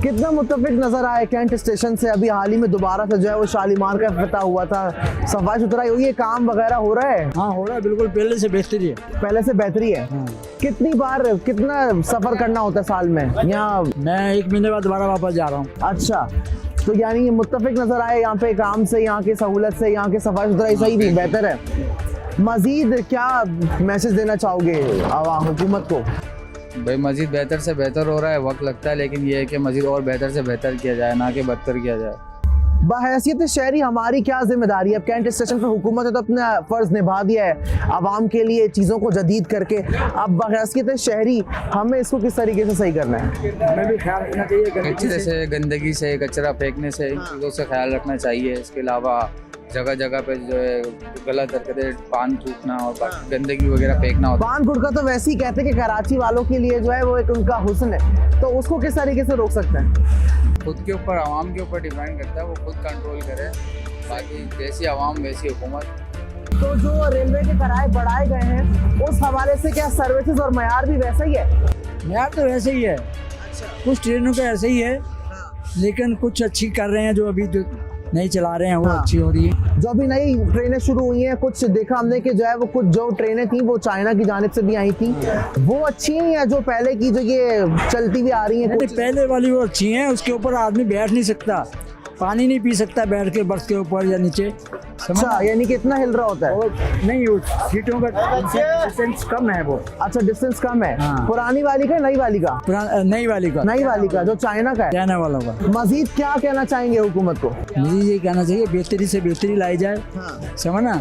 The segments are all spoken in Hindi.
कितना मुत्तफिक नजर आए कैंट स्टेशन से। अभी हाल ही में दोबारा से जो है वो शालीमार का इफ्तिताह हुआ था, सफाई सुथराई हुई है, काम वगैरह हो रहा है। हाँ हो रहा है, बिल्कुल पहले से बेहतरी है। पहले से बेहतरी है। कितनी बार कितना सफर करना होता है साल में यहाँ? मैं 1 महीने बाद दोबारा वापस जा रहा हूँ। अच्छा, तो यानी ये मुत्तफिक नजर आए यहाँ पे काम से, यहाँ की सहूलत से, यहाँ की सफाई सुथराई सही भी बेहतर है। मजीद क्या मैसेज देना चाहोगे आवाम हुकूमत को? भाई मजीद बेहतर से बेहतर हो रहा है, वक्त लगता है, लेकिन ये है कि मजीद और बेहतर से बेहतर किया जाए, ना कि बदतर किया जाए। बहैसियत शहरी हमारी क्या जिम्मेदारी है? अब कैंट स्टेशन पर हुकूमत ने तो अपना फर्ज निभा दिया है आवाम के लिए चीज़ों को जदीद करके। अब बहैसियत शहरी हमें इसको किस तरीके से सही करना है? हमें भी ख्याल रखना चाहिए, कचरे से, गंदगी से, कचरा फेंकने से, इन चीज़ों से ख्याल रखना चाहिए। इसके अलावा जगह जगह पे जो है गलत हरकतें, पान थूकना और गंदगी वगैरह फेंकना होता है। पान गुटखा तो वैसे ही कहते हैं कि कराची वालों के लिए जो है वो एक उनका हुस्न है, तो उसको किस तरीके से रोक सकते हैं? खुद के ऊपर, आवाम के ऊपर डिपेंड करता है, वो खुद कंट्रोल करे। बाकी जैसी आवाम वैसी हुकूमत। तो जो रेलवे के किराए बढ़ाए गए हैं उस हवाले से क्या सर्विसेज और मयार भी वैसा ही है? यार तो वैसे ही है। कुछ ट्रेनों का ऐसे ही है, लेकिन कुछ अच्छी कर रहे हैं, जो अभी जो नहीं चला रहे हैं वो अच्छी हो रही है। जो अभी नई ट्रेनें शुरू हुई हैं, कुछ देखा हमने कि जो है वो कुछ जो ट्रेनें थी वो चाइना की जानिब से भी आई थी, वो अच्छी हैं या जो पहले की जो ये चलती हुई आ रही हैं? पहले वाली वो अच्छी हैं, उसके ऊपर आदमी बैठ नहीं सकता, पानी नहीं पी सकता बैठ के बर्थ के ऊपर या नीचे। अच्छा, यानी कि इतना हिल रहा होता है? नहीं, वो सीटों का डिस्टेंस कम है वो। अच्छा, डिस्टेंस कम है। हाँ। पुरानी वाली का, नई वाली का? नई वाली का। नई वाली का जो चाइना का है। चाइना वालों का। मजीद क्या कहना चाहेंगे हुकूमत को? मुझे ये कहना चाहिए बेहतरी से बेहतरी लाई जाए। समझना,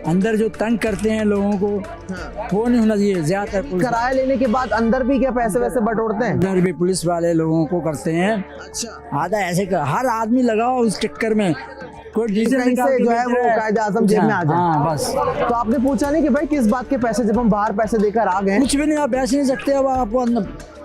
अंदर जो तंग करते हैं लोगों को वो नहीं होना चाहिए। ज्यादा किराया लेने के बाद अंदर भी क्या पैसे वैसे बटोरते हैं? अंदर भी पुलिस वाले लोगों को करते हैं। अच्छा, आधा ऐसे कर, हर आदमी लगाओ उस चक्कर में, कोई डीजल से जो है वो कायदे आज़म जेब में आ जाए। हाँ बस। तो आपने पूछा नहीं कि भाई किस बात के पैसे, जब हम बाहर पैसे देकर आ गए? कुछ भी नहीं, आप बैठ नहीं सकते, अब आपको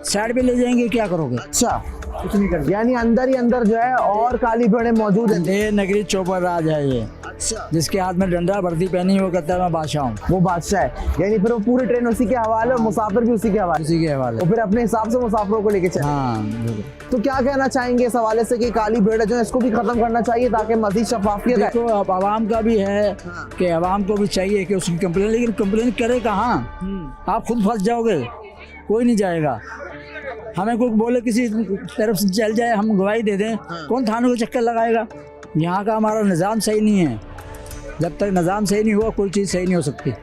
साइड पे ले जाएंगे, क्या करोगे? अच्छा, कुछ नहीं कर, यानी अंदर ही अंदर जो है और काली भेड़ें मौजूद हैं। नगरी चौपर राज है ये। अच्छा, जिसके हाथ में डंडा वर्दी पहनी वो कहता है मैं बादशाह हूँ। वो बादशाह है, यानी फिर वो पूरी ट्रेन उसी के हवाले और मुसाफिर भी उसी के हवाले। उसी के हवाले। और फिर अपने हिसाब से मुसाफिरों को लेके चले। हाँ। तो क्या कहना चाहेंगे इस हवाले से कि काली भेड़ जो है इसको भी खत्म करना चाहिए ताकि मजीद शफाफियत है? देखो, अब आवाम का भी है कि आवाम को भी चाहिए कि उसकी कंप्लेन, लेकिन कंप्लेन करे कहाँ? आप खुद फंस जाओगे, कोई नहीं जाएगा। हमें कोई बोले किसी तरफ से चल जाए, हम गवाही दे दें, कौन थानों को चक्कर लगाएगा? यहाँ का हमारा निज़ाम सही नहीं है। जब तक निज़ाम सही नहीं हुआ कोई चीज़ सही नहीं हो सकती।